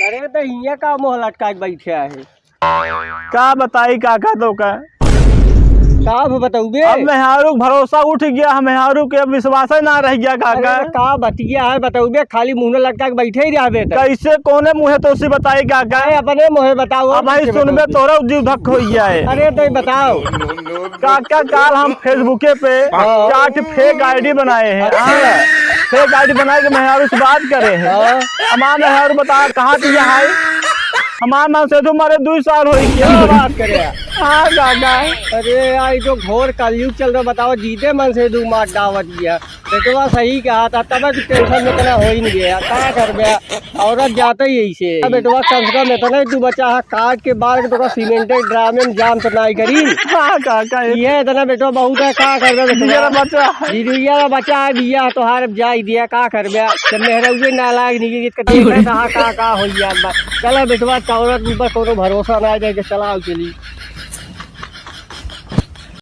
अरे तो ये का मुँह लटका के बैठे है। का बताई काका तो का का बताऊ बे? अब मेहारू भरोसा उठ गया, मेहारू के अब विश्वास ना रह गया काका। का बतिया है बताऊ बे? खाली मुँह लटका के बैठे ही रहे। कैसे कोने मुँहे तो उसी बताई काका। अपने मुँहे बताओ। अब भाई सुनबे तोरा जीव धक हो गया है। अरे तो बताओ काका काल हम फेसबुके पे 4 फेक आईडी बनाए हैं। फेक आईडी बना के मेहरारू से बात करे हैं। हमारा मेहरारू बता कहाँ की है हमारा नाम से तुम्हारे 2 साल हो क्या बात करे। हाँ काका। अरे आई तो घोर कलयुग चल रहा। बताओ जीते मन से 2 मार दावत दिया बेटवा सही कहा था तब टेंशन में इतना हो ही नहीं गया। क्या कर गया औरत जाते ही ऐसे बेटवा कम से कम इतना तू बचा है काट के बाल के तो सीमेंटेड ड्रामे में जाम तो नहीं करी। हाँ काका ये इतना बेटवा बहुत है। क्या कर बचा बचा है बिया तो हार जा दिया। क्या कर मेहरौए नालायक नहीं का हो। चला बेटवा औरत ऊपर कोनो भरोसा ना जाए चला चली।